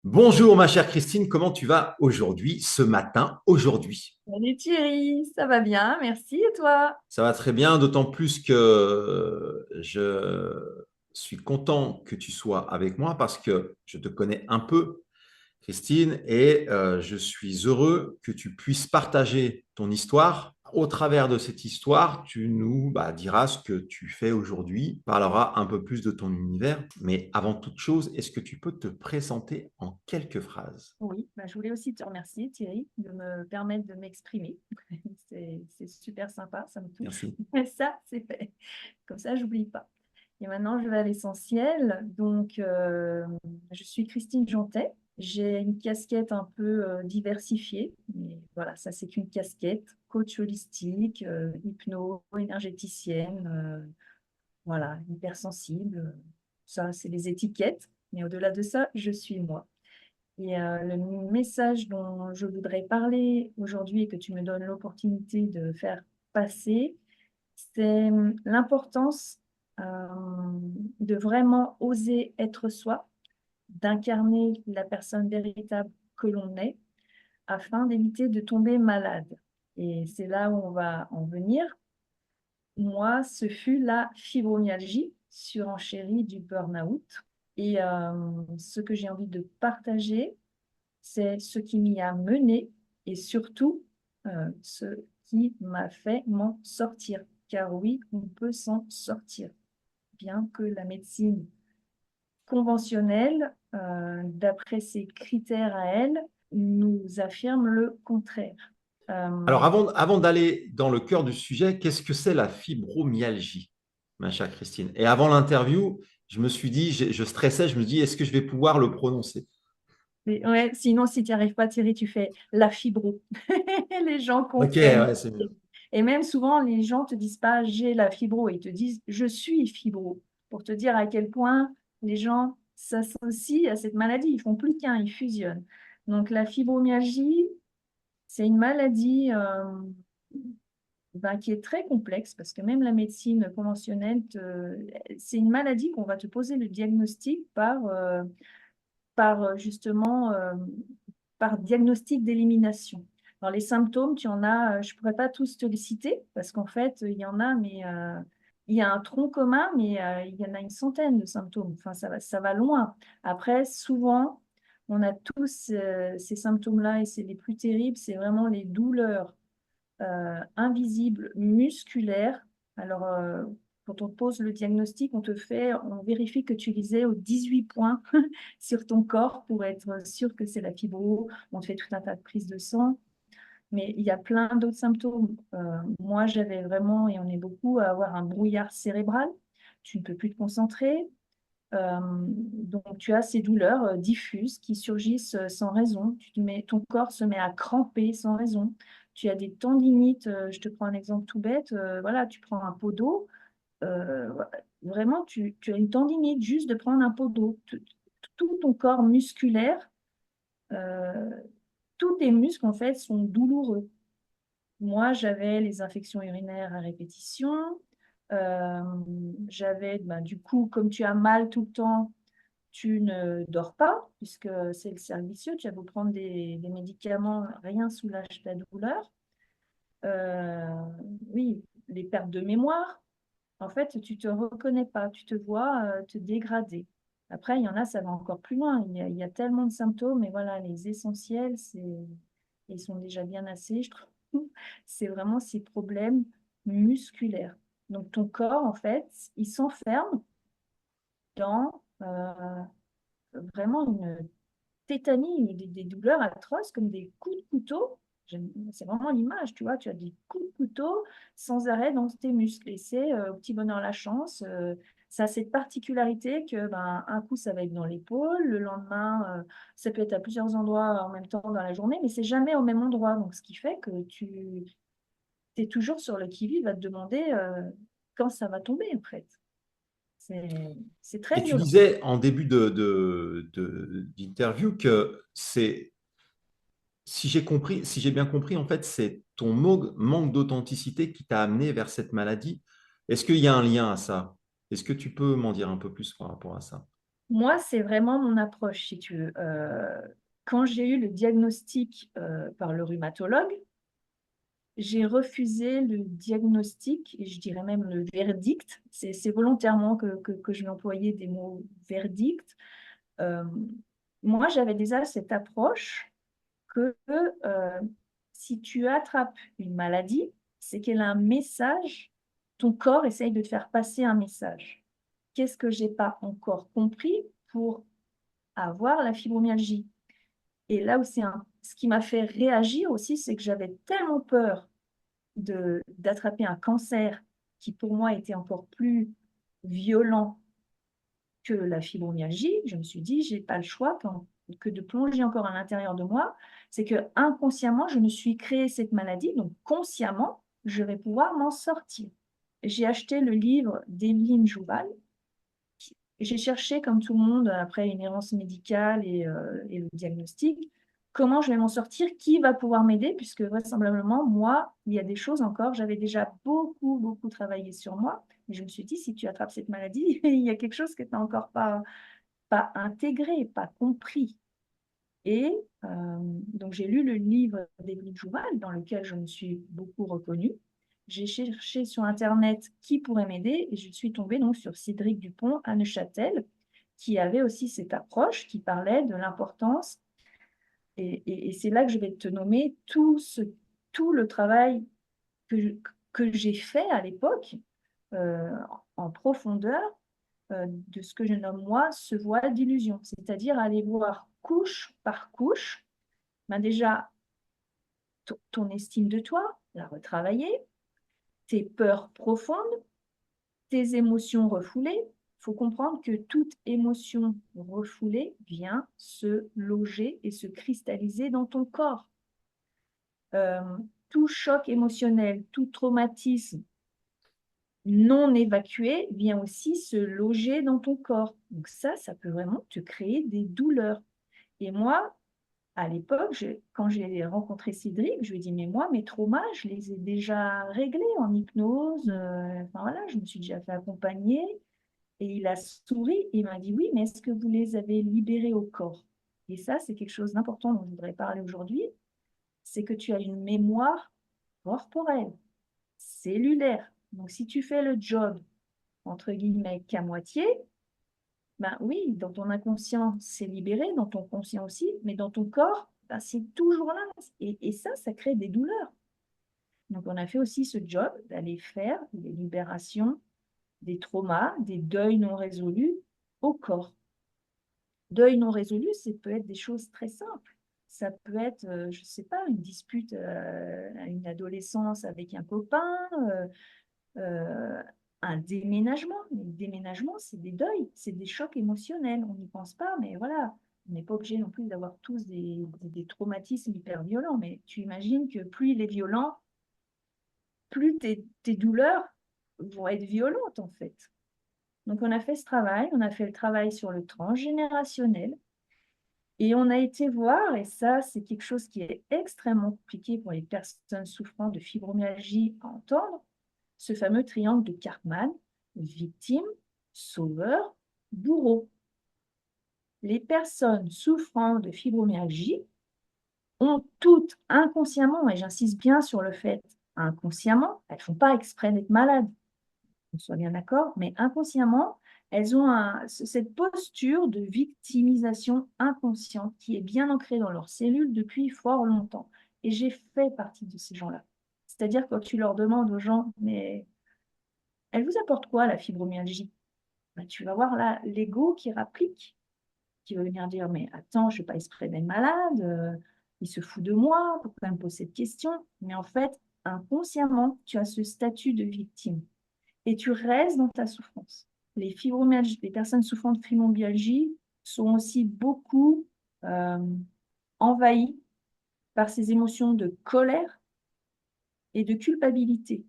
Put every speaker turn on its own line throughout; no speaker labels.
Bonjour ma chère Christine, comment tu vas aujourd'hui, ce matin, aujourd'hui?
Salut Thierry, ça va bien, merci et toi?
Ça va très bien, d'autant plus que je suis content que tu sois avec moi parce que je te connais un peu, Christine, et je suis heureux que tu puisses partager ton histoire. Au travers de cette histoire, tu nous diras ce que tu fais aujourd'hui, parlera un peu plus de ton univers. Mais avant toute chose, est-ce que tu peux te présenter en quelques phrases?
Oui, je voulais aussi te remercier Thierry de me permettre de m'exprimer. C'est super sympa, ça me touche.
Merci.
Et ça, c'est fait. Comme ça, j'oublie pas. Et maintenant, je vais à l'essentiel. Donc, je suis Christine Jantet. J'ai une casquette un peu diversifiée. Mais voilà, ça, c'est qu'une casquette. Coach holistique, hypno, énergéticienne, voilà, hypersensible. Ça, c'est les étiquettes. Mais au-delà de ça, je suis moi. Et le message dont je voudrais parler aujourd'hui et que tu me donnes l'opportunité de faire passer, c'est l'importance euh, de vraiment oser être soi, d'incarner la personne véritable que l'on est, afin d'éviter de tomber malade. Et c'est là où on va en venir. Moi, ce fut la fibromyalgie, surenchérie du burn-out. Et ce que j'ai envie de partager, c'est ce qui m'y a mené et surtout ce qui m'a fait m'en sortir. Car oui, on peut s'en sortir, bien que la médecine conventionnelle, d'après ses critères à elle, nous affirme le contraire.
Alors,
Euh,
avant d'aller dans le cœur du sujet, qu'est-ce que c'est la fibromyalgie, ma chère Christine? Et avant l'interview, je me suis dit, je stressais, je me dis, est-ce que je vais pouvoir le prononcer?
ouais, sinon, si tu n'y arrives pas, Thierry, tu fais la fibro. Les gens
Ok,
comprennent.
ouais, c'est mieux.
Et même souvent, les gens te disent pas j'ai la fibro, ils te disent je suis fibro, pour te dire à quel point les gens s'associent à cette maladie. Ils font plus qu'un, ils fusionnent. Donc la fibromyalgie, c'est une maladie qui est très complexe parce que même la médecine conventionnelle, c'est une maladie qu'on va te poser le diagnostic par justement par diagnostic d'élimination. Alors, les symptômes, tu en as, je ne pourrais pas tous te les citer parce qu'en fait, il y en a, mais il y a un tronc commun, mais il y en a une centaine de symptômes. Enfin, ça va loin. Après, souvent, on a tous ces symptômes-là et c'est les plus terribles, c'est vraiment les douleurs invisibles musculaires. Alors, quand on te pose le diagnostic, on vérifie que tu lisais aux 18 points sur ton corps pour être sûr que c'est la fibro. On te fait tout un tas de prises de sang. Mais il y a plein d'autres symptômes. Moi, j'avais vraiment, et on est beaucoup, à avoir un brouillard cérébral. Tu ne peux plus te concentrer. Donc, tu as ces douleurs diffuses qui surgissent sans raison. Ton corps se met à cramper sans raison. Tu as des tendinites. Je te prends un exemple tout bête. Voilà, tu prends un pot d'eau. Vraiment, tu as une tendinite juste de prendre un pot d'eau. Tout ton corps musculaire, euh, tous tes muscles, en fait, sont douloureux. Moi, j'avais les infections urinaires à répétition. Euh, du coup, comme tu as mal tout le temps, tu ne dors pas, puisque c'est le cercle vicieux. Tu as beau prendre des médicaments, rien soulage ta douleur. Euh, oui, les pertes de mémoire. En fait, tu te reconnais pas, tu te vois te dégrader. Après, il y en a, ça va encore plus loin. Il y a tellement de symptômes, et voilà, les essentiels, ils sont déjà bien assez, je trouve. C'est vraiment ces problèmes musculaires. Donc, ton corps, en fait, il s'enferme dans vraiment une tétanie, des douleurs atroces comme des coups de couteau. C'est vraiment l'image, tu vois, tu as des coups de couteau sans arrêt dans tes muscles. Et c'est au petit bonheur la chance. Ça a cette particularité que un coup, ça va être dans l'épaule, le lendemain, ça peut être à plusieurs endroits en même temps dans la journée, mais c'est jamais au même endroit. Donc, ce qui fait que tu es toujours sur le qui-vive à te demander quand ça va tomber, en fait. C'est très
Et tu
violent.
disais en début d'interview que c'est, si j'ai compris, si j'ai bien compris, en fait, c'est ton manque d'authenticité qui t'a amené vers cette maladie. Est-ce qu'il y a un lien à ça? Est-ce que tu peux m'en dire un peu plus par rapport à ça?
Moi, c'est vraiment mon approche, si tu veux. Quand j'ai eu le diagnostic par le rhumatologue, j'ai refusé le diagnostic et je dirais même le verdict. C'est volontairement que je vais employer des mots verdict. Euh, Moi, j'avais déjà cette approche que si tu attrapes une maladie, c'est qu'elle a un message, ton corps essaye de te faire passer un message. Qu'est-ce que j'ai pas encore compris pour avoir la fibromyalgie? Et là où ce qui m'a fait réagir aussi, c'est que j'avais tellement peur d'attraper un cancer qui pour moi était encore plus violent que la fibromyalgie. Je me suis dit, j'ai pas le choix que de plonger encore à l'intérieur de moi. C'est que inconsciemment, je me suis créé cette maladie, donc consciemment, je vais pouvoir m'en sortir. J'ai acheté le livre d'Evelyne Jouval. J'ai cherché, comme tout le monde, après une errance médicale et le diagnostic, comment je vais m'en sortir, qui va pouvoir m'aider, puisque vraisemblablement, moi, il y a des choses encore, j'avais déjà beaucoup, beaucoup travaillé sur moi, mais je me suis dit, si tu attrapes cette maladie, il y a quelque chose que tu n'as encore pas intégré, pas compris. Et donc, j'ai lu le livre d'Émilie Jouval, dans lequel je me suis beaucoup reconnue. J'ai cherché sur Internet qui pourrait m'aider et je suis tombée donc sur Cédric Dupont à Neuchâtel, qui avait aussi cette approche, qui parlait de l'importance. Et c'est là que je vais te nommer tout le travail que j'ai fait à l'époque euh, en profondeur de ce que je nomme moi ce voile d'illusion, c'est-à-dire aller voir couche par couche ben déjà, ton estime de toi, la retravailler, tes peurs profondes, tes émotions refoulées. Il faut comprendre que toute émotion refoulée vient se loger et se cristalliser dans ton corps. Euh, tout choc émotionnel, tout traumatisme non évacué vient aussi se loger dans ton corps. Donc ça peut vraiment te créer des douleurs. Et moi, à l'époque, quand j'ai rencontré Cédric, je lui ai dit, mais moi, mes traumas, je les ai déjà réglés en hypnose. Enfin voilà, je me suis déjà fait accompagner. Et il a souri et il m'a dit, oui, mais est-ce que vous les avez libérés au corps? Et ça, c'est quelque chose d'important dont je voudrais parler aujourd'hui. C'est que tu as une mémoire corporelle, cellulaire. Donc, si tu fais le job, entre guillemets, qu'à moitié, ben oui, dans ton inconscient, c'est libéré, dans ton conscient aussi, mais dans ton corps, ben, c'est toujours là. Et ça crée des douleurs. Donc, on a fait aussi ce job d'aller faire des libérations, des traumas, des deuils non résolus au corps. Deuil non résolu, ça peut être des choses très simples. Ça peut être, je ne sais pas, une dispute à une adolescence avec un copain, euh, un déménagement. Mais le déménagement, c'est des deuils, c'est des chocs émotionnels. On n'y pense pas, mais voilà. On n'est pas obligé non plus d'avoir tous des traumatismes hyper violents. Mais tu imagines que plus il est violent, plus tes douleurs vont être violentes, en fait. Donc, on a fait ce travail, on a fait le travail sur le transgénérationnel. Et on a été voir, et ça, c'est quelque chose qui est extrêmement compliqué pour les personnes souffrant de fibromyalgie à entendre, ce fameux triangle de Karpman, victime, sauveur, bourreau. Les personnes souffrant de fibromyalgie ont toutes inconsciemment, et j'insiste bien sur le fait inconsciemment, elles ne font pas exprès d'être malades, on soit bien d'accord, mais inconsciemment, elles ont cette posture de victimisation inconsciente qui est bien ancrée dans leurs cellules depuis fort longtemps. Et j'ai fait partie de ces gens-là. C'est-à-dire quand tu leur demandes aux gens, mais elle vous apporte quoi la fibromyalgie? Ben, tu vas voir là l'ego qui rapplique, qui va venir dire, mais attends, je ne suis pas exprès d'être malade, il se fout de moi, pourquoi il me pose cette question? Mais en fait, inconsciemment, tu as ce statut de victime et tu restes dans ta souffrance. Les personnes souffrant de fibromyalgie sont aussi beaucoup euh, envahies par ces émotions de colère et de culpabilité.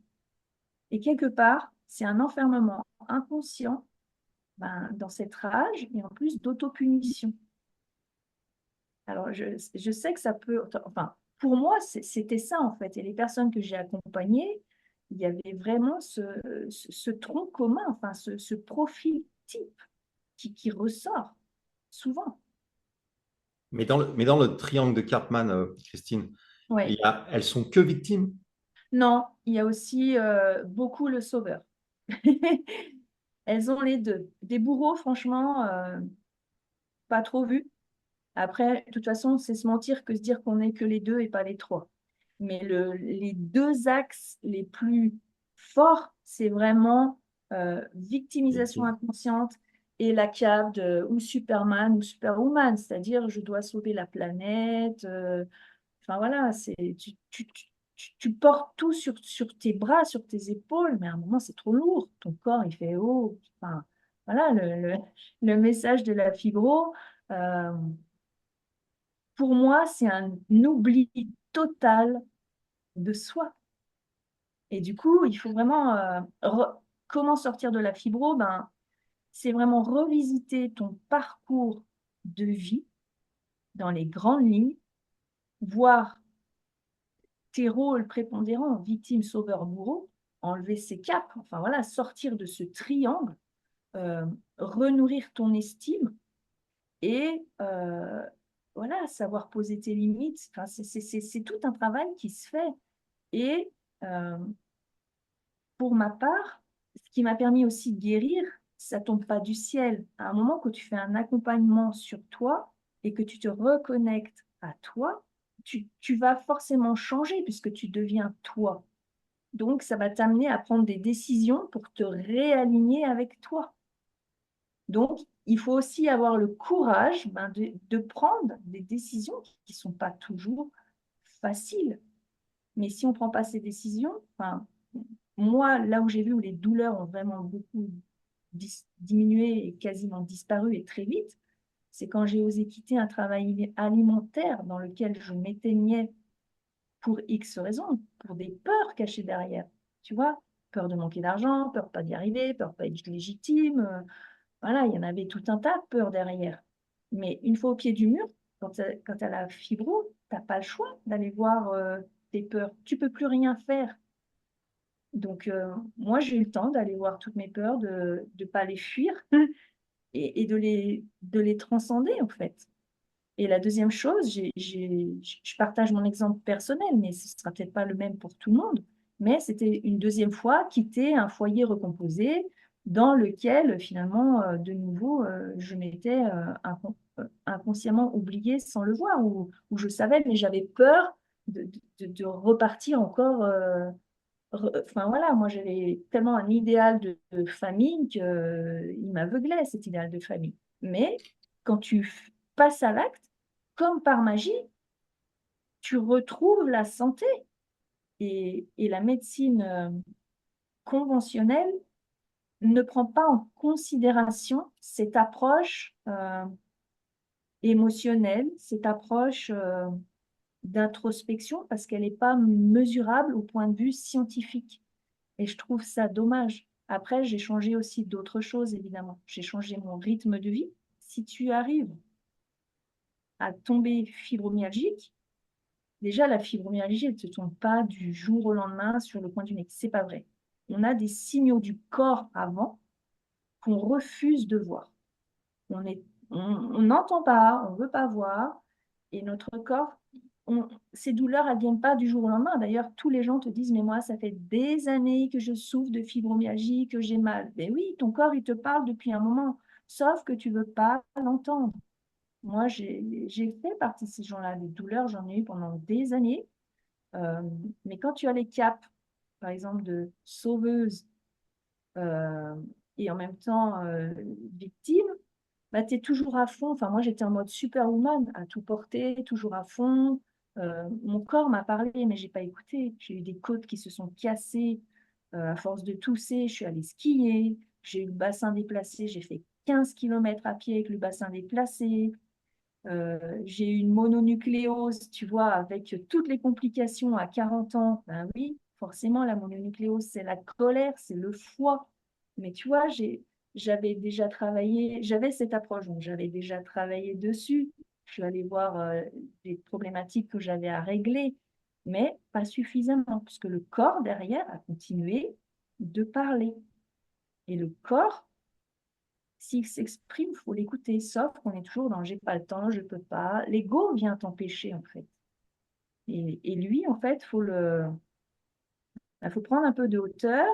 Et quelque part, c'est un enfermement inconscient dans cette rage et en plus d'autopunition. Alors, je sais que ça peut... Enfin, pour moi, c'était ça en fait. Et les personnes que j'ai accompagnées, il y avait vraiment ce tronc commun, enfin ce profil type qui ressort. souvent.
Mais dans le triangle de Karpman, Christine,
Ouais.
elles sont que victimes.
Non, il y a aussi beaucoup le sauveur. Elles ont les deux. Des bourreaux, franchement, pas trop vus. Après, de toute façon, c'est se mentir que se dire qu'on n'est que les deux et pas les trois. Mais les deux axes les plus forts, c'est vraiment victimisation
Victimes.
inconsciente et la cave de ou Superman ou Superwoman, c'est-à-dire je dois sauver la planète. Enfin voilà, tu portes tout sur tes bras, sur tes épaules, mais à un moment c'est trop lourd. Ton corps il fait oh. Enfin, voilà le message de la fibro. euh, pour moi, c'est un oubli total de soi. Et du coup, il faut vraiment comment sortir de la fibro? Ben, c'est vraiment revisiter ton parcours de vie dans les grandes lignes, voir tes rôles prépondérants, victime, sauveur, bourreau, enlever ces capes, enfin voilà, sortir de ce triangle, euh, renourrir ton estime et voilà, savoir poser tes limites. Enfin, c'est tout un travail qui se fait. Et euh, pour ma part, ce qui m'a permis aussi de guérir, ça tombe pas du ciel. À un moment que tu fais un accompagnement sur toi et que tu te reconnectes à toi, tu vas forcément changer puisque tu deviens toi. Donc, ça va t'amener à prendre des décisions pour te réaligner avec toi. Donc, il faut aussi avoir le courage ben, de prendre des décisions qui ne sont pas toujours faciles. Mais si on ne prend pas ces décisions, enfin, moi, là où j'ai vu où les douleurs ont vraiment beaucoup diminué et quasiment disparu et très vite, c'est quand j'ai osé quitter un travail alimentaire dans lequel je m'éteignais pour X raisons, pour des peurs cachées derrière. Tu vois, peur de manquer d'argent, peur pas d'y arriver, peur pas être légitime. Voilà, il y en avait tout un tas de peurs derrière. Mais une fois au pied du mur, quand tu as la fibro, tu n'as pas le choix d'aller voir tes peurs. Tu peux plus rien faire. Donc, moi, j'ai eu le temps d'aller voir toutes mes peurs, de ne pas les fuir et de les transcender, en fait. Et la deuxième chose, je partage mon exemple personnel, mais ce ne sera peut-être pas le même pour tout le monde, mais c'était une deuxième fois quitter un foyer recomposé dans lequel finalement, de nouveau, je m'étais inconsciemment oubliée sans le voir, où je savais, mais j'avais peur de repartir encore. Enfin voilà, moi j'avais tellement un idéal de famille qu'il m'aveuglait cet idéal de famille. Mais quand tu passes à l'acte, comme par magie, tu retrouves la santé et la médecine conventionnelle ne prend pas en considération cette approche émotionnelle, cette approche d'introspection parce qu'elle n'est pas mesurable au point de vue scientifique. Et je trouve ça dommage. Après, j'ai changé aussi d'autres choses, évidemment. J'ai changé mon rythme de vie. Si tu arrives à tomber fibromyalgique, déjà, la fibromyalgie, elle ne te tombe pas du jour au lendemain sur le coin du nez. C'est pas vrai. On a des signaux du corps avant qu'on refuse de voir. On n'entend pas, on ne veut pas voir. Et notre corps, ces douleurs, elles ne viennent pas du jour au lendemain. D'ailleurs, tous les gens te disent, mais moi, ça fait des années que je souffre de fibromyalgie, que j'ai mal. Mais oui, ton corps, il te parle depuis un moment, sauf que tu ne veux pas l'entendre. Moi, j'ai fait partie de ces gens-là. Les douleurs, j'en ai eu pendant des années. Euh, mais quand tu as les caps, par exemple, de sauveuse euh, et en même temps victime, bah, tu es toujours à fond. Enfin, moi, j'étais en mode superwoman, à tout porter, toujours à fond. Mon corps m'a parlé, mais j'ai pas écouté. J'ai eu des côtes qui se sont cassées à force de tousser. Je suis allée skier. J'ai eu le bassin déplacé. J'ai fait 15 km à pied avec le bassin déplacé. J'ai eu une mononucléose, tu vois, avec toutes les complications à 40 ans. Ben oui, forcément, la mononucléose, c'est la colère, c'est le foie. Mais tu vois, j'avais déjà travaillé, j'avais cette approche, donc j'avais déjà travaillé dessus. Je suis allée voir les problématiques que j'avais à régler, mais pas suffisamment, puisque le corps derrière a continué de parler. Et le corps, s'il s'exprime, il faut l'écouter, sauf qu'on est toujours dans j'ai pas le temps, je peux pas. L'ego vient t'empêcher, en fait. Et lui, en fait, faut prendre un peu de hauteur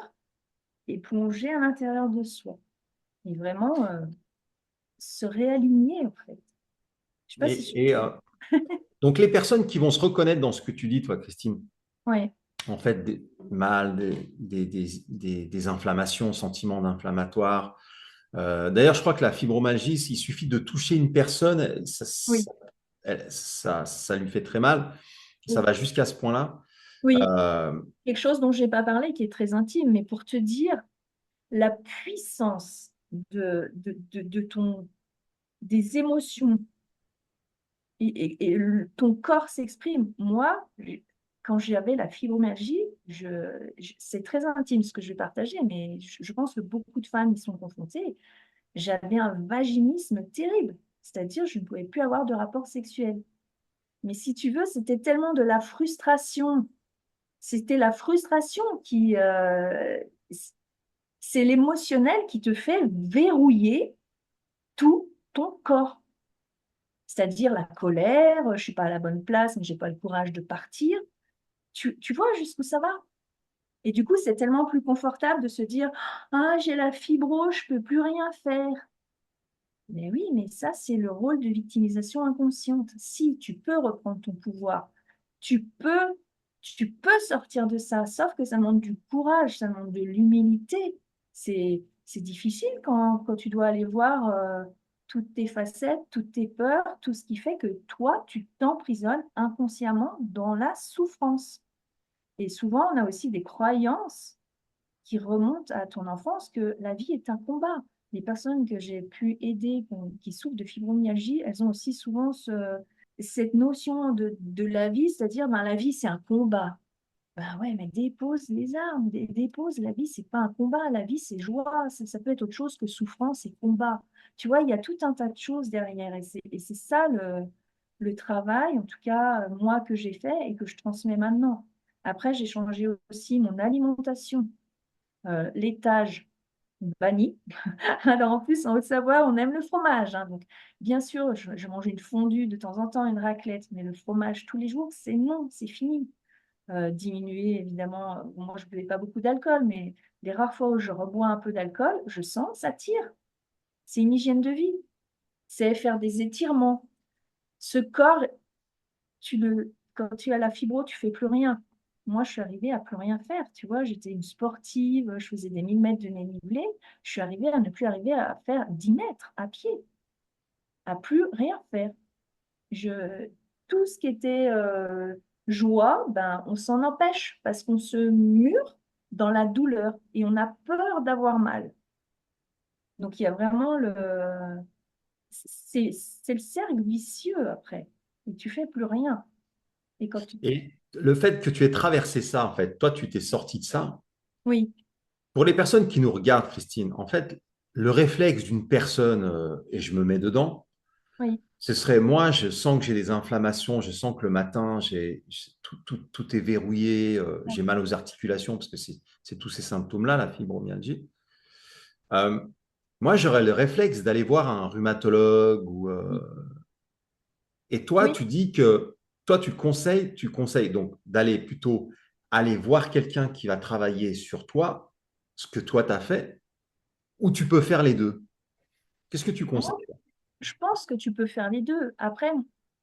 et plonger à l'intérieur de soi. Et vraiment se réaligner, en fait. Je sais pas si
Et, donc, les personnes qui vont se reconnaître dans ce que tu dis, toi, Christine,
ouais,
en fait, des mal, des inflammations, sentiments d'inflammatoire. D'ailleurs, je crois que la fibromyalgie, il suffit de toucher une personne,
oui,
ça lui fait très mal. Ça va jusqu'à ce point-là.
oui.
Euh,
Quelque chose dont je n'ai pas parlé, qui est très intime, mais pour te dire la puissance des émotions et ton corps s'exprime. Moi, quand j'avais la fibromyalgie, c'est très intime ce que je vais partager, mais je pense que beaucoup de femmes y sont confrontées. J'avais un vaginisme terrible, c'est-à-dire je ne pouvais plus avoir de rapport sexuel. Mais si tu veux, c'était tellement de la frustration. C'était la frustration c'est l'émotionnel qui te fait verrouiller tout ton corps. C'est-à-dire la colère, je ne suis pas à la bonne place, mais je n'ai pas le courage de partir. Tu vois jusqu'où ça va? Et du coup, c'est tellement plus confortable de se dire, ah, j'ai la fibro, je ne peux plus rien faire. Mais oui, mais ça, c'est le rôle de victimisation inconsciente. Si tu peux reprendre ton pouvoir, tu peux, tu peux sortir de ça, sauf que ça demande du courage, ça demande de l'humilité. C'est difficile quand tu dois aller voir toutes tes facettes, toutes tes peurs, tout ce qui fait que toi, tu t'emprisonnes inconsciemment dans la souffrance. Et souvent, on a aussi des croyances qui remontent à ton enfance que la vie est un combat. Les personnes que j'ai pu aider qui souffrent de fibromyalgie, elles ont aussi souvent cette notion de la vie, c'est-à-dire ben, la vie c'est un combat. Ben ouais, mais dépose les armes, dépose, la vie c'est pas un combat, la vie c'est joie, ça peut être autre chose que souffrance et combat. Tu vois, il y a tout un tas de choses derrière et c'est ça le travail, en tout cas moi que j'ai fait et que je transmets maintenant. Après, j'ai changé aussi mon alimentation laitage banni. Alors en plus, en Haute-Savoie, on aime le fromage, hein. Donc, bien sûr, je mange une fondue de temps en temps, une raclette, mais le fromage tous les jours, c'est non, c'est fini. Diminuer, évidemment, moi, je ne buvais pas beaucoup d'alcool, mais les rares fois où je rebois un peu d'alcool, je sens que ça tire. C'est une hygiène de vie. C'est faire des étirements. Ce corps, quand tu as la fibro, tu fais plus rien. Moi, je suis arrivée à plus rien faire. Tu vois, j'étais une sportive, je faisais des 1000 mètres de dénivelé. Je suis arrivée à ne plus arriver à faire 10 mètres à pied, à plus rien faire. Je, tout ce qui était joie, ben, on s'en empêche parce qu'on se mure dans la douleur et on a peur d'avoir mal. Donc, il y a vraiment c'est le cercle vicieux après. Et tu fais plus rien. Et quand tu,
et le fait que tu aies traversé ça, en fait, toi, tu t'es sorti de ça.
oui,
Pour les personnes qui nous regardent, Christine, en fait, le réflexe d'une personne, et je me mets dedans,
oui.
ce serait moi, je sens que j'ai des inflammations, je sens que le matin, tout est verrouillé, j'ai mal aux articulations parce que c'est tous ces symptômes-là, la fibromyalgie. Euh, Moi, j'aurais le réflexe d'aller voir un rhumatologue et toi,
Oui,
tu dis que toi, tu conseilles donc d'aller plutôt aller voir quelqu'un qui va travailler sur toi, ce que toi, tu as fait, ou tu peux faire les deux. Qu'est-ce que tu conseilles?
moi, je pense que tu peux faire les deux. Après,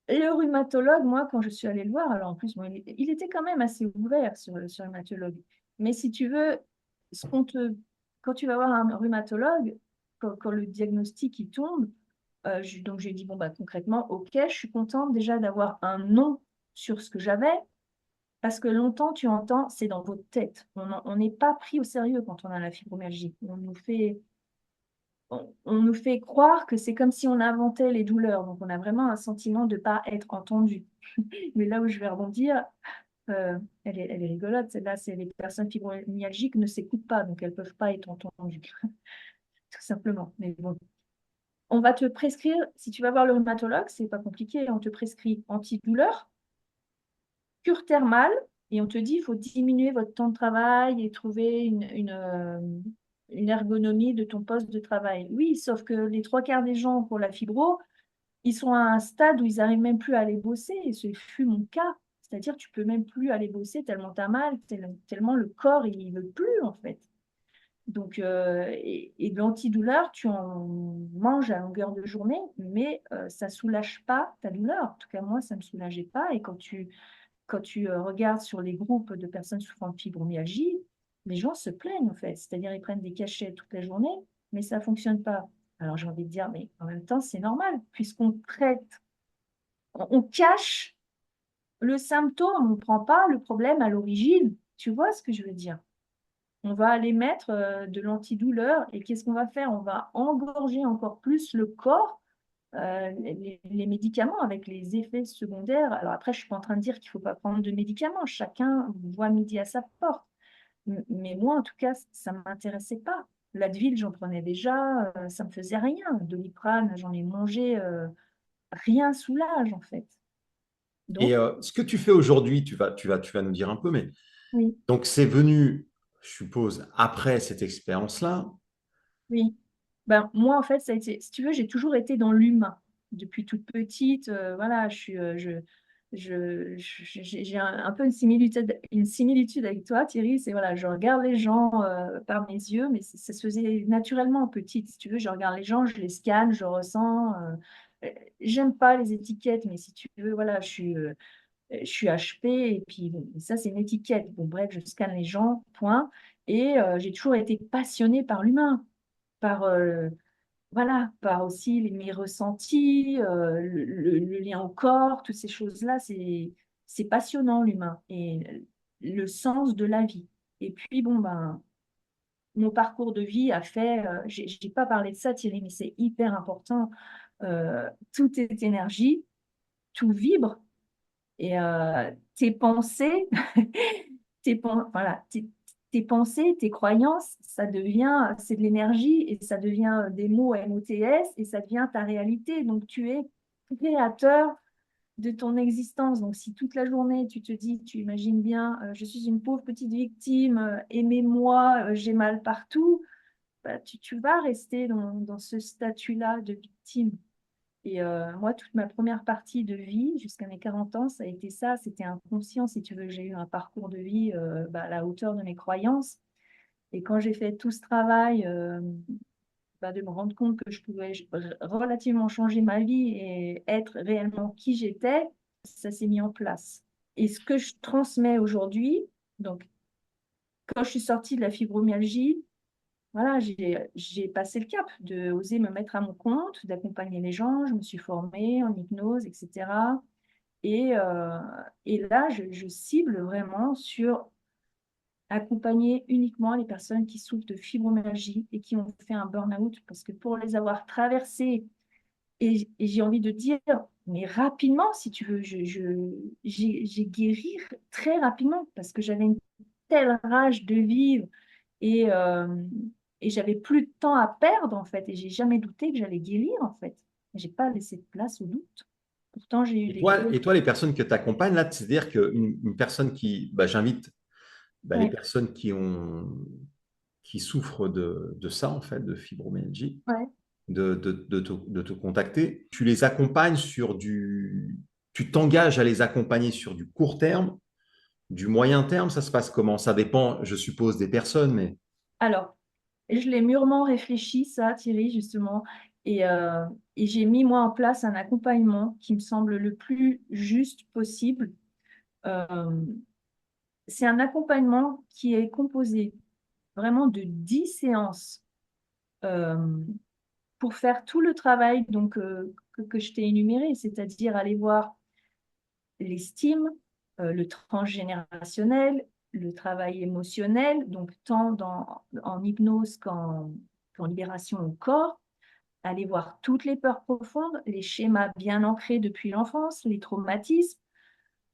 le rhumatologue, moi, quand je suis allée le voir, alors en plus, bon, il était quand même assez ouvert sur le rhumatologue. Mais si tu veux, ce qu'on te, quand tu vas voir un rhumatologue, quand le diagnostic il tombe, donc j'ai dit, bon, bah, concrètement, ok, je suis contente déjà d'avoir un nom sur ce que j'avais, parce que longtemps, tu entends, c'est dans votre tête. On n'est pas pris au sérieux quand on a la fibromyalgie. On nous fait croire que c'est comme si on inventait les douleurs. Donc, on a vraiment un sentiment de ne pas être entendu. Mais là où je vais rebondir, elle est rigolote. Celle-là, c'est les personnes fibromyalgiques ne s'écoutent pas, donc elles ne peuvent pas être entendues, tout simplement. Mais bon, on va te prescrire, si tu vas voir le rhumatologue, c'est pas compliqué, on te prescrit antidouleur, cure thermale, et on te dit il faut diminuer votre temps de travail et trouver une ergonomie de ton poste de travail. Oui, sauf que les trois quarts des gens pour la fibro, ils sont à un stade où ils n'arrivent même plus à aller bosser, et ce fut mon cas. C'est-à-dire, tu peux même plus aller bosser tellement tu as mal, tellement le corps, il ne veut plus, en fait. Donc, et de l'antidouleur, tu en manges à longueur de journée, mais ça ne soulage pas ta douleur. En tout cas, moi, ça ne me soulageait pas. Et quand tu regardes sur les groupes de personnes souffrant de fibromyalgie, les gens se plaignent, en fait. C'est-à-dire, ils prennent des cachets toute la journée, mais ça ne fonctionne pas. Alors, j'ai envie de dire, mais en même temps, c'est normal, puisqu'on traite, on cache le symptôme, on ne prend pas le problème à l'origine. Tu vois ce que je veux dire? On va aller mettre de l'antidouleur et qu'est-ce qu'on va faire? On va engorger encore plus le corps, les médicaments avec les effets secondaires. Alors après, je ne suis pas en train de dire qu'il ne faut pas prendre de médicaments. Chacun voit midi à sa porte. Mais moi, en tout cas, ça ne m'intéressait pas. L'Advil, j'en prenais déjà, ça ne me faisait rien. Doliprane, j'en ai mangé, rien soulage en fait.
Et
Donc,
ce que tu fais aujourd'hui, tu vas nous dire un peu, mais
oui.
donc c'est venu, je suppose, après cette expérience-là.
Oui. Ben, moi, en fait, ça a été, si tu veux, j'ai toujours été dans l'humain. Depuis toute petite, voilà, j'ai un peu une similitude avec toi, Thierry. C'est voilà, je regarde les gens par mes yeux, mais ça se faisait naturellement petite. Si tu veux, je regarde les gens, je les scanne, je ressens. J'aime pas les étiquettes, mais si tu veux, voilà, je suis HP et puis bon, ça, c'est une étiquette. Bon, bref, je scanne les gens, point. Et j'ai toujours été passionnée par l'humain, par, voilà, par aussi mes ressentis, le lien au corps, toutes ces choses-là, c'est passionnant l'humain et le sens de la vie. Et puis, bon, ben, mon parcours de vie a fait, j'ai pas parlé de ça, Thierry, mais c'est hyper important. Tout est énergie, tout vibre et tes pensées, voilà, tes pensées, tes croyances, ça devient, c'est de l'énergie et ça devient des mots MOTS et ça devient ta réalité. Donc, tu es créateur de ton existence. Donc, si toute la journée, tu te dis, tu imagines bien, je suis une pauvre petite victime, aimez-moi, j'ai mal partout, bah, tu vas rester dans ce statut-là de victime. Et moi, toute ma première partie de vie, jusqu'à mes 40 ans, ça a été ça. C'était inconscient, si tu veux. J'ai eu un parcours de vie bah, à la hauteur de mes croyances. Et quand j'ai fait tout ce travail, bah, de me rendre compte que je pouvais relativement changer ma vie et être réellement qui j'étais, ça s'est mis en place. Et ce que je transmets aujourd'hui, donc quand je suis sortie de la fibromyalgie, voilà, j'ai passé le cap de oser me mettre à mon compte, d'accompagner les gens. Je me suis formée en hypnose, etc. Et, euh, et là, je cible vraiment sur accompagner uniquement les personnes qui souffrent de fibromyalgie et qui ont fait un burn-out. Parce que pour les avoir traversées, et j'ai envie de dire, mais rapidement, si tu veux, j'ai guéri très rapidement parce que j'avais une telle rage de vivre et, j'avais plus de temps à perdre en fait et j'ai jamais douté que j'allais guérir en fait. J'ai pas laissé de place au doute. Pourtant, j'ai eu
Et
les gros.
toi, les personnes que tu accompagnes, là, c'est-à-dire qu'une personne qui, bah, j'invite les
Ouais,
personnes qui souffrent de ça, en fait, de fibromyalgie,
ouais.
de te contacter. Tu les accompagnes tu t'engages à les accompagner sur du court terme, du moyen terme, ça se passe comment? Ça dépend, je suppose, des personnes, mais
Alors, je l'ai mûrement réfléchi, ça, Thierry, justement, et, euh, et j'ai mis moi en place un accompagnement qui me semble le plus juste possible. Euh, c'est un accompagnement qui est composé vraiment de 10 séances euh, pour faire tout le travail donc, que je t'ai énuméré, c'est-à-dire aller voir l'estime, le transgénérationnel, le travail émotionnel, donc tant en hypnose qu'en libération au corps, aller voir toutes les peurs profondes, les schémas bien ancrés depuis l'enfance, les traumatismes.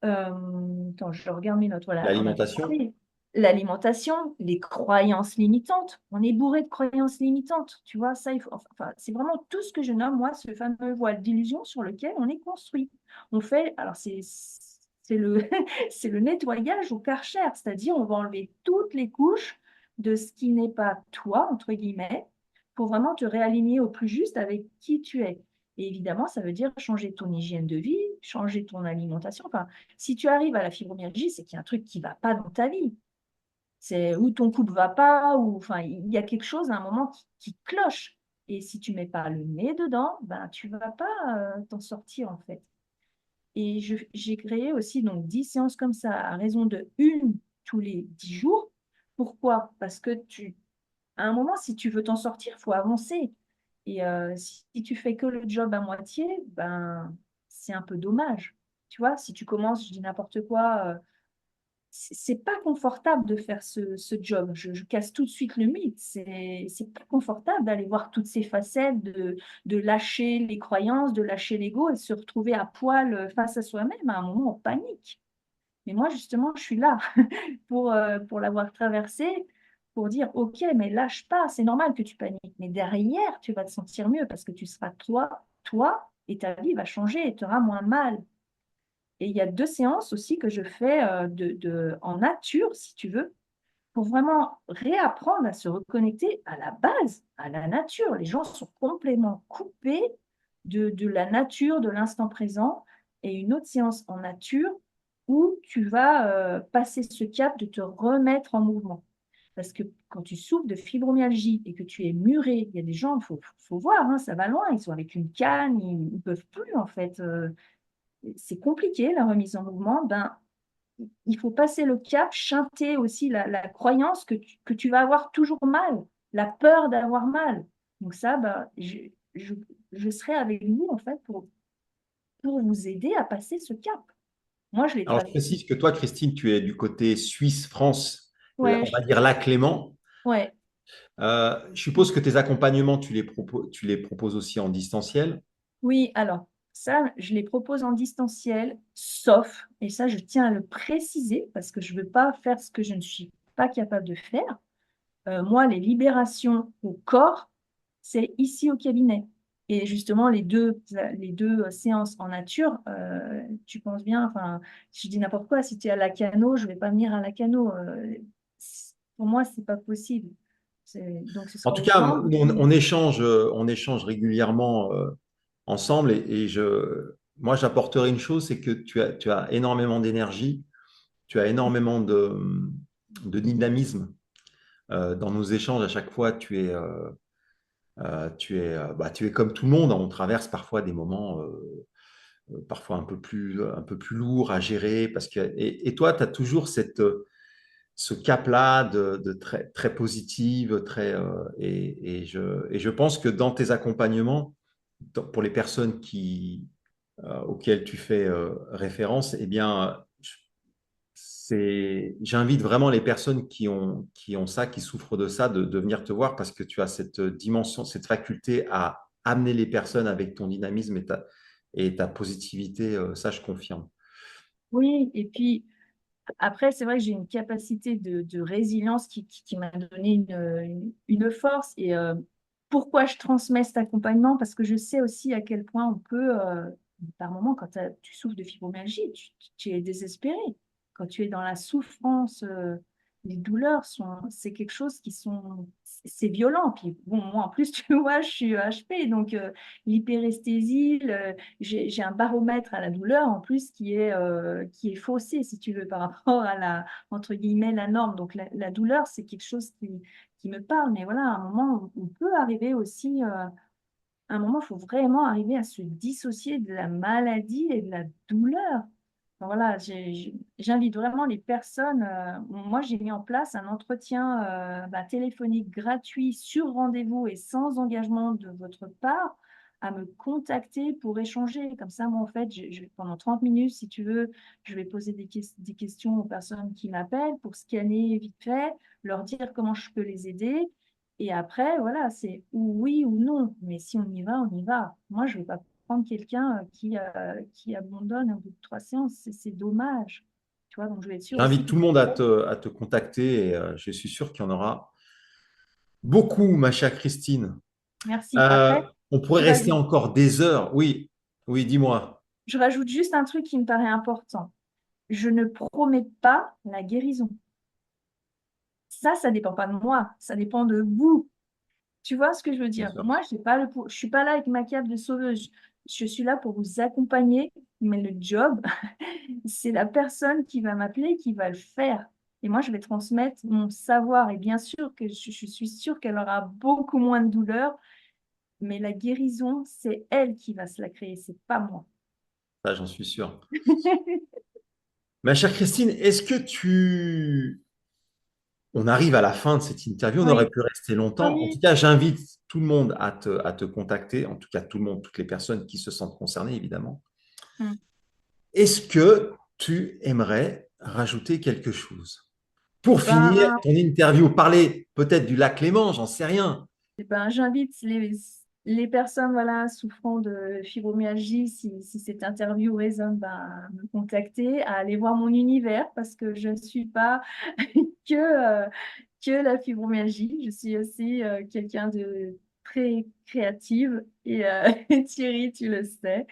Attends, je regarde mes notes. Voilà, on a
l'alimentation,
parlé. L'alimentation, les croyances limitantes. On est bourré de croyances limitantes. Tu vois, ça, enfin, c'est vraiment tout ce que je nomme, moi, ce fameux voile d'illusion sur lequel on est construit. On fait, alors c'est le, c'est le nettoyage au Karcher, c'est-à-dire on va enlever toutes les couches de ce qui n'est pas toi, entre guillemets, pour vraiment te réaligner au plus juste avec qui tu es. Et évidemment, ça veut dire changer ton hygiène de vie, changer ton alimentation. Enfin, si tu arrives à la fibromyalgie, c'est qu'il y a un truc qui ne va pas dans ta vie. C'est où ton couple va pas, ou enfin, il y a quelque chose à un moment qui cloche. Et si tu mets pas le nez dedans, ben tu vas pas t'en sortir en fait. Et j'ai créé aussi donc 10 séances comme ça, à raison de une tous les 10 jours. Pourquoi? Parce que à un moment, si tu veux t'en sortir, il faut avancer. Et si tu fais que le job à moitié, ben c'est un peu dommage. Tu vois, si tu commences, je dis n'importe quoi, c'est pas confortable de faire ce job. Je casse tout de suite le mythe. C'est pas confortable d'aller voir toutes ces facettes, de lâcher les croyances, de lâcher l'ego et de se retrouver à poil face à soi-même. À un moment, on panique. Mais moi, justement, je suis là pour l'avoir traversé, pour dire, OK, mais lâche pas, c'est normal que tu paniques. Mais derrière, tu vas te sentir mieux parce que tu seras toi, et ta vie va changer et tu auras moins mal. Et il y a 2 séances aussi que je fais en nature, si tu veux, pour vraiment réapprendre à se reconnecter à la base, à la nature. Les gens sont complètement coupés de la nature, de l'instant présent. Et une autre séance en nature où tu vas passer ce cap de te remettre en mouvement. Parce que quand tu souffres de fibromyalgie et que tu es muré, il y a des gens, il faut voir, hein, ça va loin, ils sont avec une canne, ils ne peuvent plus en fait. C'est compliqué la remise en mouvement. Ben, il faut passer le cap, chanter aussi la croyance que tu vas avoir toujours mal, la peur d'avoir mal. Donc ça, ben, je serai avec vous en fait pour vous aider à passer ce cap. Moi, je l'ai
Alors, je
traversé.
précise que toi, Christine, tu es du côté Suisse, France,
Ouais,
on va dire là Clément.
ouais.
Je suppose que tes accompagnements, tu les proposes aussi en distanciel.
Oui, alors ça, je les propose en distanciel, sauf, et ça, je tiens à le préciser parce que je ne veux pas faire ce que je ne suis pas capable de faire. Moi, les libérations au corps, c'est ici au cabinet. Et justement, les deux séances en nature, tu penses bien, enfin, je dis n'importe quoi, si tu es à la Cano, je ne vais pas venir à la Cano. Pour moi, c'est pas possible. Donc, ce
En
sera
tout
au
cas,
centre.
on échange régulièrement ensemble moi, j'apporterai une chose, c'est que tu as énormément d'énergie, tu as énormément de dynamisme dans nos échanges. À chaque fois, tu es comme tout le monde. On traverse parfois des moments parfois un peu plus lourds à gérer et toi, tu as toujours ce cap-là de très, très positive, et je pense que dans tes accompagnements, pour les personnes auxquelles tu fais référence, eh bien, j'invite vraiment les personnes qui ont ça, qui souffrent de ça, de venir te voir parce que tu as cette dimension, cette faculté à amener les personnes avec ton dynamisme et ta positivité, ça, je confirme.
Oui, et puis après, c'est vrai que j'ai une capacité de résilience qui m'a donné une force. Et pourquoi je transmets cet accompagnement? Parce que je sais aussi à quel point on peut, par moment, quand tu souffres de fibromyalgie, tu es désespéré. Quand tu es dans la souffrance, les douleurs c'est quelque chose c'est violent. Puis bon, moi en plus, tu vois, je suis HP, donc l'hyperesthésie, j'ai un baromètre à la douleur en plus qui est faussé, si tu veux, par rapport à entre guillemets, la norme. Donc la douleur, c'est quelque chose qui me parle. Mais voilà, à un moment, on peut arriver aussi, à un moment, il faut vraiment arriver à se dissocier de la maladie et de la douleur. Enfin, voilà, j'invite vraiment les personnes. Moi, j'ai mis en place un entretien téléphonique gratuit sur rendez-vous et sans engagement de votre part à me contacter pour échanger. Comme ça, moi, en fait, pendant 30 minutes, si tu veux, je vais poser des questions aux personnes qui m'appellent pour scanner vite fait, leur dire comment je peux les aider. Et après, voilà, c'est ou oui ou non. Mais si on y va, on y va. Moi, je ne vais pas prendre quelqu'un qui abandonne au bout de 3 séances. C'est dommage. Tu vois, donc je vais être sûre aussi
J'invite
que...
tout le monde à te contacter et je suis sûr qu'il y en aura beaucoup, ma chère Christine.
Merci. Après,
On pourrait
je
rester
rajoute,
encore des heures. Oui, oui, dis-moi.
je rajoute juste un truc qui me paraît important. Je ne promets pas la guérison. Ça dépend pas de moi, ça dépend de vous. Tu vois ce que je veux
Bien
dire?
sûr.
Moi, je suis pas là avec ma cape de sauveuse. Je suis là pour vous accompagner, mais le job, c'est la personne qui va m'appeler qui va le faire. Et moi, je vais transmettre mon savoir. Et bien sûr que je suis sûre qu'elle aura beaucoup moins de douleur, mais la guérison, c'est elle qui va se la créer, c'est pas moi.
Ça, j'en suis sûr. Ma chère Christine, est-ce que tu... On arrive à la fin de cette interview, on aurait
Oui,
pu rester longtemps. En tout
oui.
cas, j'invite tout le monde à te contacter, en tout cas tout le monde, toutes les personnes qui se sentent concernées, évidemment.
Hmm.
Est-ce que tu aimerais rajouter quelque chose pour finir
Ben,
ton interview? Parler peut-être du lac Léman, j'en sais rien.
eh ben, j'invite les personnes voilà, souffrant de fibromyalgie, si cette interview résonne, ben, à me contacter, à aller voir mon univers parce que je ne suis pas que la fibromyalgie. Je suis aussi quelqu'un de très créative et Thierry, tu le sais.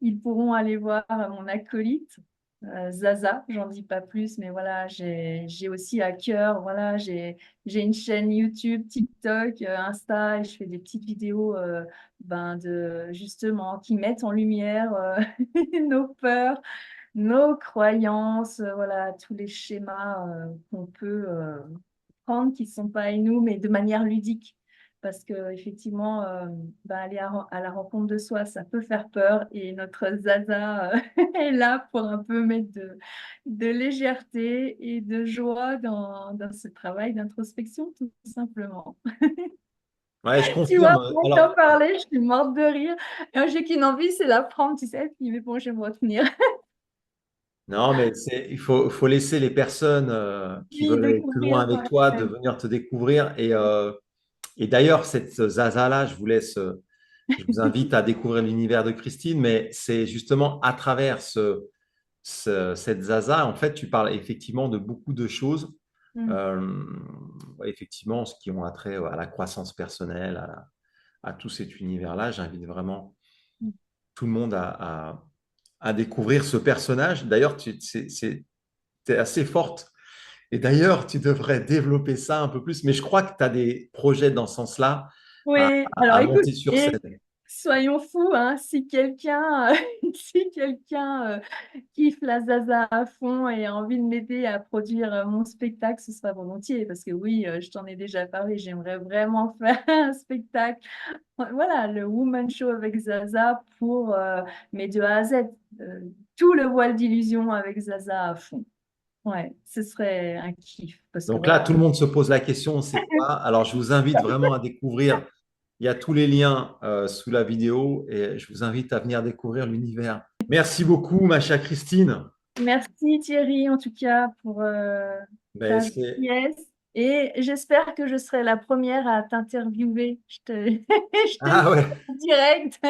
Ils pourront aller voir mon acolyte, Zaza, j'en dis pas plus, mais voilà, j'ai aussi à cœur, voilà, j'ai une chaîne YouTube, TikTok, Insta, et je fais des petites vidéos ben justement qui mettent en lumière nos peurs, nos croyances, voilà, tous les schémas qu'on peut prendre qui ne sont pas à nous, mais de manière ludique. Parce que effectivement, ben, aller à la rencontre de soi, ça peut faire peur. Et notre Zaza est là pour un peu mettre de légèreté et de joie dans ce travail d'introspection, tout simplement.
Ouais, je
Tu vois,
confirme.
pour t'en
Alors,
parler, je suis morte de rire. Et j'ai qu'une envie, c'est la prendre, tu sais. Puis, mais bon, je vais me retenir.
non, mais faut laisser les personnes qui
Oui,
veulent aller plus loin
découvrir
avec
par
toi de
elle-même.
venir te découvrir. Et d'ailleurs, cette Zaza-là, je vous invite à découvrir l'univers de Christine, mais c'est justement à travers cette Zaza, en fait, tu parles effectivement de beaucoup de choses,
Mm.
euh, ouais, effectivement, ce qui ont attrait à la croissance personnelle, à tout cet univers-là. J'invite vraiment tout le monde à découvrir ce personnage. D'ailleurs, es assez forte. Et d'ailleurs, tu devrais développer ça un peu plus. Mais je crois que tu as des projets dans ce sens-là
Oui, alors
à
écoute,
monter sur
et
scène.
soyons fous, hein, si quelqu'un si quelqu'un kiffe la Zaza à fond et a envie de m'aider à produire mon spectacle, ce sera volontiers, parce que oui, je t'en ai déjà parlé, j'aimerais vraiment faire un spectacle. Voilà, le Woman Show avec Zaza pour, mais de A à Z, euh, tout le voile d'illusion avec Zaza à fond. Ouais, ce serait un kiff, parce que
Donc là,
voilà.
tout le monde se pose la question, c'est quoi? Alors, je vous invite vraiment à découvrir. Il y a tous les liens sous la vidéo et je vous invite à venir découvrir l'univers. Merci beaucoup, ma chère Christine.
Merci Thierry, en tout cas, pour
Ben,
ta
c'est...
gentillesse. Et j'espère que je serai la première à t'interviewer. Je te le
Ah
dis
ouais.
en direct.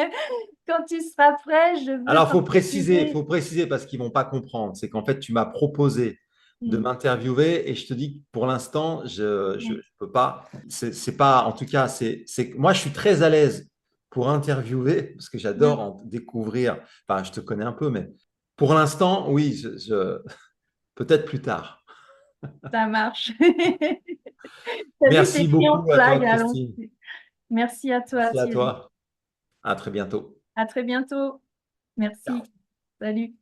Quand tu seras prêt, je veux
Alors,
t'interviewer.
faut préciser parce qu'ils vont pas comprendre. C'est qu'en fait, tu m'as proposé de
Hmm.
m'interviewer et je te dis que pour l'instant, je peux pas. C'est pas, en tout cas, moi, je suis très à l'aise pour interviewer parce que j'adore
Hmm.
en découvrir. Enfin, je te connais un peu, mais pour l'instant, oui, peut-être plus tard.
Ça marche. T'as vu,
Merci
t'es pris en
beaucoup à toi,
flag,
Christine.
allons-y. Merci à toi
Merci à
Thierry.
toi. À très bientôt.
À très bientôt. Merci.
Ciao.
Salut.